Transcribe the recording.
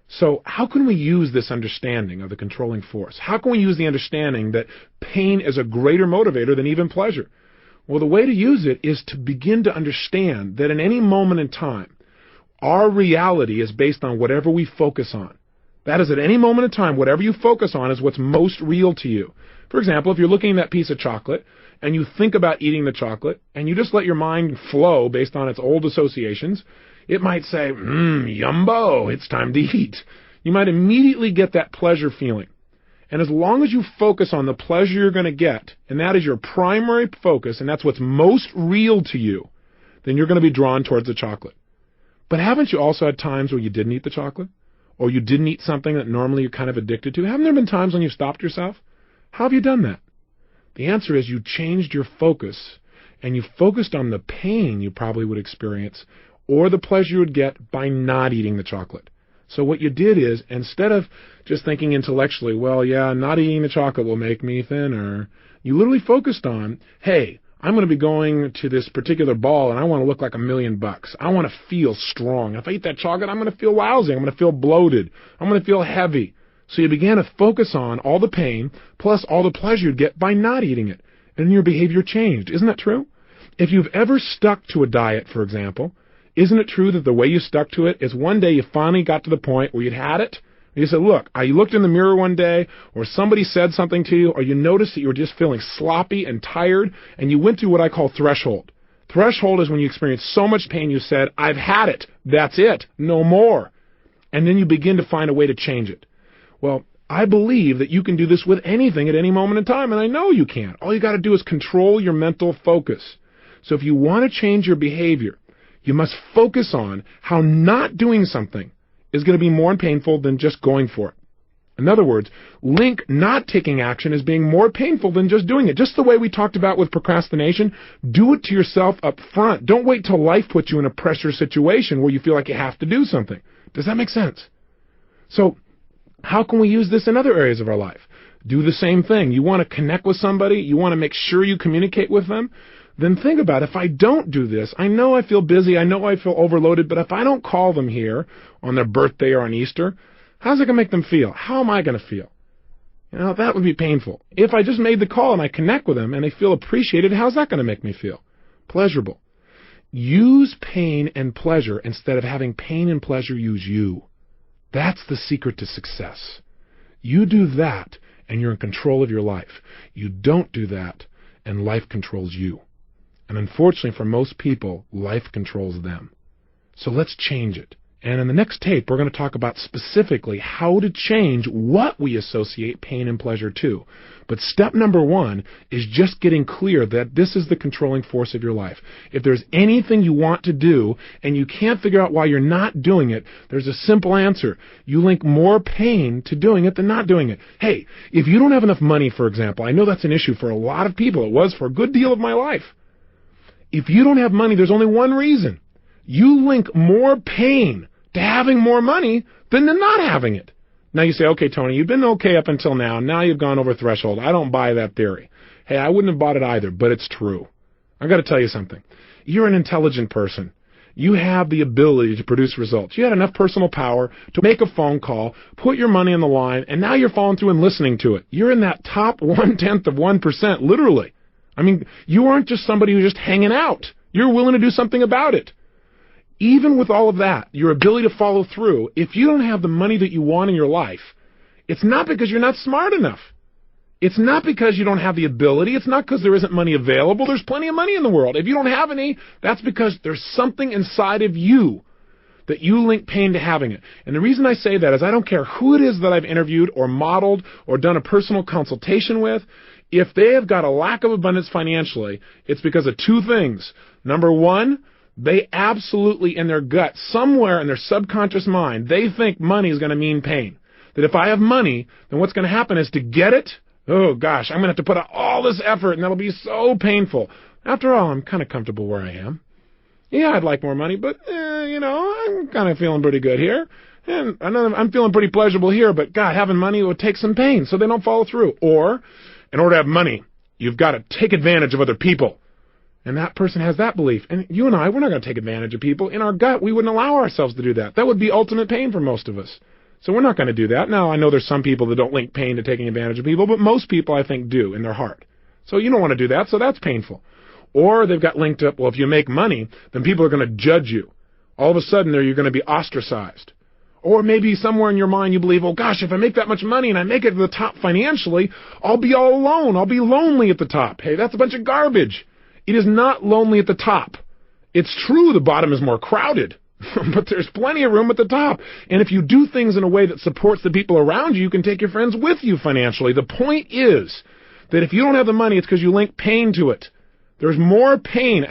So how can we use this understanding of the controlling force? How can we use the understanding that pain is a greater motivator than even pleasure? Well, the way to use it is to begin to understand that in any moment in time, our reality is based on whatever we focus on. That is, at any moment in time, whatever you focus on is what's most real to you. For example, if you're looking at that piece of chocolate and you think about eating the chocolate and you just let your mind flow based on its old associations, it might say, yumbo, it's time to eat. You might immediately get that pleasure feeling. And as long as you focus on the pleasure you're going to get, and that is your primary focus, and that's what's most real to you, then you're going to be drawn towards the chocolate. But haven't you also had times where you didn't eat the chocolate? Or you didn't eat something that normally you're kind of addicted to? Haven't there been times when you stopped yourself? How have you done that? The answer is you changed your focus, and you focused on the pain you probably would experience or the pleasure you would get by not eating the chocolate. So what you did is, instead of just thinking intellectually, well, yeah, not eating the chocolate will make me thinner, you literally focused on, hey, I'm going to be going to this particular ball and I want to look like $1 million. I want to feel strong. If I eat that chocolate, I'm going to feel lousy. I'm going to feel bloated. I'm going to feel heavy. So you began to focus on all the pain plus all the pleasure you'd get by not eating it. And your behavior changed. Isn't that true? If you've ever stuck to a diet, for example, isn't it true that the way you stuck to it is one day you finally got to the point where you'd had it? You said, look, you looked in the mirror one day, or somebody said something to you, or you noticed that you were just feeling sloppy and tired, and you went through what I call threshold. Threshold is when you experience so much pain you said, I've had it. That's it. No more. And then you begin to find a way to change it. Well, I believe that you can do this with anything at any moment in time, and I know you can. All you got to do is control your mental focus. So if you want to change your behavior, you must focus on how not doing something is going to be more painful than just going for it. In other words, link not taking action as being more painful than just doing it. Just the way we talked about with procrastination, do it to yourself up front. Don't wait till life puts you in a pressure situation where you feel like you have to do something. Does that make sense? So how can we use this in other areas of our life? Do the same thing. You want to connect with somebody, you want to make sure you communicate with them, then think about, if I don't do this, I know I feel busy, I know I feel overloaded, but if I don't call them here on their birthday or on Easter, how's it going to make them feel? How am I going to feel? You know, that would be painful. If I just made the call and I connect with them and they feel appreciated, how's that going to make me feel? Pleasurable. Use pain and pleasure instead of having pain and pleasure use you. That's the secret to success. You do that and you're in control of your life. You don't do that and life controls you. And unfortunately for most people, life controls them. So let's change it. And in the next tape, we're going to talk about specifically how to change what we associate pain and pleasure to. But step number one is just getting clear that this is the controlling force of your life. If there's anything you want to do and you can't figure out why you're not doing it, there's a simple answer. You link more pain to doing it than not doing it. Hey, if you don't have enough money, for example, I know that's an issue for a lot of people. It was for a good deal of my life. If you don't have money, there's only one reason. You link more pain to having more money than to not having it. Now you say, okay, Tony, you've been okay up until now. Now you've gone over threshold. I don't buy that theory. Hey, I wouldn't have bought it either, but it's true. I've got to tell you something. You're an intelligent person. You have the ability to produce results. You had enough personal power to make a phone call, put your money on the line, and now you're following through and listening to it. You're in that top 0.1%, literally. I mean, you aren't just somebody who's just hanging out. You're willing to do something about it. Even with all of that, your ability to follow through, if you don't have the money that you want in your life, it's not because you're not smart enough. It's not because you don't have the ability. It's not because there isn't money available. There's plenty of money in the world. If you don't have any, that's because there's something inside of you that you link pain to having it. And the reason I say that is I don't care who it is that I've interviewed or modeled or done a personal consultation with. If they have got a lack of abundance financially, it's because of two things. Number one, they absolutely in their gut, somewhere in their subconscious mind, they think money is going to mean pain. That if I have money, then what's going to happen is to get it, oh gosh, I'm going to have to put out all this effort and that'll be so painful. After all, I'm kind of comfortable where I am. Yeah, I'd like more money, but, I'm kind of feeling pretty good here. And I'm feeling pretty pleasurable here, but God, having money would take some pain, so they don't follow through. Or, in order to have money, you've got to take advantage of other people. And that person has that belief. And you and I, we're not going to take advantage of people. In our gut, we wouldn't allow ourselves to do that. That would be ultimate pain for most of us. So we're not going to do that. Now, I know there's some people that don't link pain to taking advantage of people, but most people, I think, do in their heart. So you don't want to do that, so that's painful. Or they've got linked up, well, if you make money, then people are going to judge you. All of a sudden, you're going to be ostracized. Or maybe somewhere in your mind you believe, oh gosh, if I make that much money and I make it to the top financially, I'll be all alone. I'll be lonely at the top. Hey, that's a bunch of garbage. It is not lonely at the top. It's true the bottom is more crowded, but there's plenty of room at the top. And if you do things in a way that supports the people around you, you can take your friends with you financially. The point is that if you don't have the money, it's because you link pain to it. There's more pain.